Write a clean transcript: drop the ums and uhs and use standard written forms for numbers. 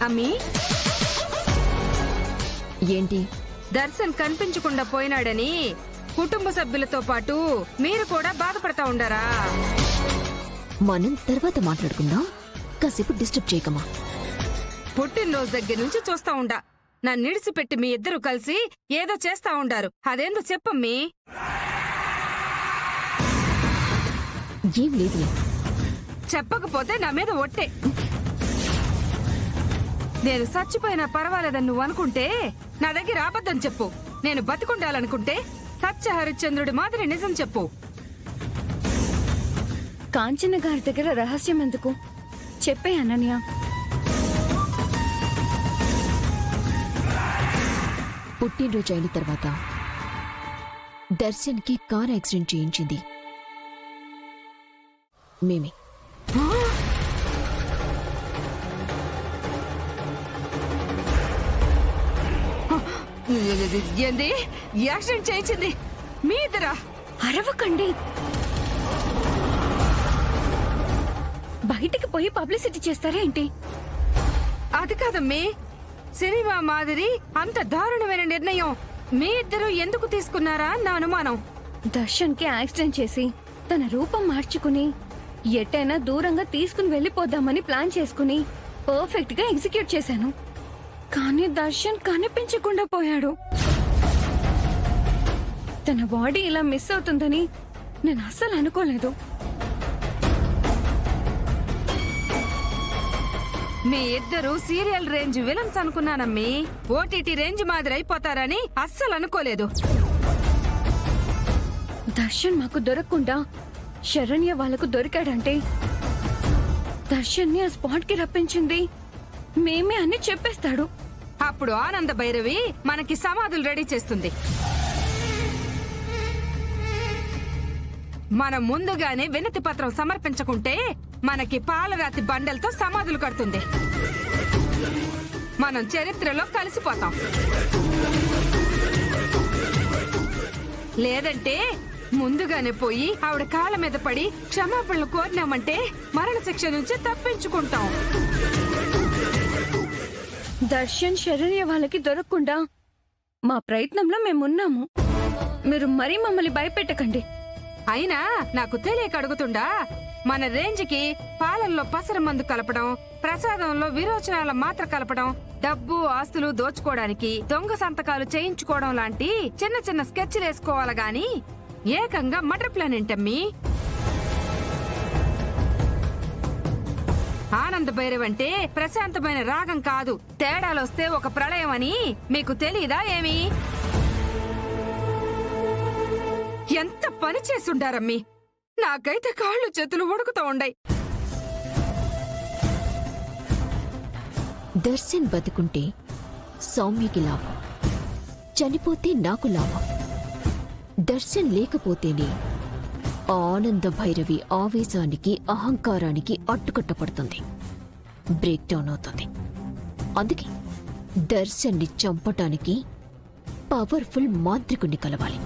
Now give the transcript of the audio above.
అమ్మి ఏంటి? దర్శన్ కనిపించకుండా పోయినాడని కుటుంబ సభ్యులతో పాటు మీరు కూడా బాధపడతా ఉండారా? మనం తర్వాత మాట్లాడుకుందాం, కాసేపు డిస్టర్బ్ చేయకమా. పుట్టినరోజు దగ్గర నుంచి చూస్తా ఉండా నన్ను నిడిసిపెట్టి మీ ఇద్దరు కలిసి ఏదో చేస్తా ఉండారు. అదేందో చెప్పమ్మీ. ఏం లేదులే. చెప్పకపోతే నా మీద ఒట్టే. నేను చచ్చిపోయినా పర్వాలేదని నువ్వు అనుకుంటే నా దగ్గర అబద్ధం చెప్పు. నేను బతికుండాలనుకుంటే సత్య హరిశ్చంద్రుడి మాదిరి నిజం చెప్పు. కాంచన గారి దగ్గర రహస్యం ఎందుకు? చెప్పే అనన్య. పుట్టినరోజు అయిన తర్వాత దర్శన్కి కార్ యాక్సిడెంట్ చేయించింది మేమే. ఏంది? యాక్సిడెంట్ చేయించింది మీ ఇద్దరా? అరవకండి. బయటికి పోయి పబ్లిసిటీ చేస్తారా ఏంటి? అది కాదమ్మీ, సినిమా మాదిరి అంత దారుణమైన నిర్ణయం మీ ఇద్దరు ఎందుకు తీసుకున్నారా నా అనుమానం. దర్శన్ కి యాక్సిడెంట్ చేసి తన రూపం మార్చుకుని ఎట్టైనా దూరంగా తీసుకుని వెళ్లిపోదామని ప్లాన్ చేసుకుని పర్ఫెక్ట్ గా ఎగ్జిక్యూట్ చేశాను. కానీ దర్శన్ కనిపించకుండా పోయాడు. తన బాడీ ఇలా మిస్ అవుతుందని నేను అస్సలు అనుకోలేదు. మీ ఇద్దరు సీరియల్ రేంజ్ విలన్స్ అనుకున్నానమ్మీ. ఓటీటీ రేంజ్ మాదిరి అయిపోతారని అస్సలు అనుకోలేదు. దర్శన్ మాకు దొరకకుండా శరణ్య వాళ్లకు దొరికాడంటే దర్శన్ ని ఆ స్పాట్ కి రప్పించింది మేమే అని చెప్పేస్తాడు. అప్పుడు ఆనంద భైరవి మనకి సమాధులు రెడీ చేస్తుంది. మనం ముందుగానే వినతి పత్రం సమర్పించకుంటే మనకి పాలరాతి బండలతో సమాధులు కడుతుంది. మనం చరిత్రలో కలిసిపోతాం. లేదంటే ముందుగానే పోయి ఆవిడ కాళ్ళ మీద పడి క్షమాపణలు కోరినామంటే మరణశిక్ష నుంచి తప్పించుకుంటాం. దర్శన్ శరణ్య వాళ్ళకి దొరకకుండా మా ప్రయత్నంలో మేమున్నాము. మీరు మరీ మమ్మల్ని భయపెట్టకండి. అయినా నాకు తెలియక అడుగుతుండా, మన రేంజ్కి పాలల్లో పసర మందు కలపడం, ప్రసాదంలో విరోచనాల మాత్ర కలపడం, డబ్బు ఆస్తులు దోచుకోవడానికి దొంగ సంతకాలు చేయించుకోవడం లాంటి చిన్న చిన్న స్కెచ్లు వేసుకోవాలి గాని ఏకంగా మటర్ ప్లాన్ ఏంటమ్మీ? ఆనంద భైరవ్ అంటే ప్రశాంతమైన రాగం కాదు, తేడాలొస్తే ఒక ప్రళయం అని మీకు తెలీదా ఏమి? ఎంత పని చేసుండారమ్మీ. నాకైతే కాళ్ళు చేతులు ఉడుకుతూ ఉండాయి. దర్శన్ బతుకుంటే సౌమ్యకి లాభం, చనిపోతే నాకు లాభం. దర్శన్ లేకపోతేనే ఆనంద భైరవి ఆవేశానికి అహంకారానికి అడ్డుకట్టపడుతుంది, బ్రేక్ డౌన్ అవుతుంది. అందుకే దర్శన్ని చంపటానికి పవర్ఫుల్ మాంత్రికుణ్ణి కలవాలి.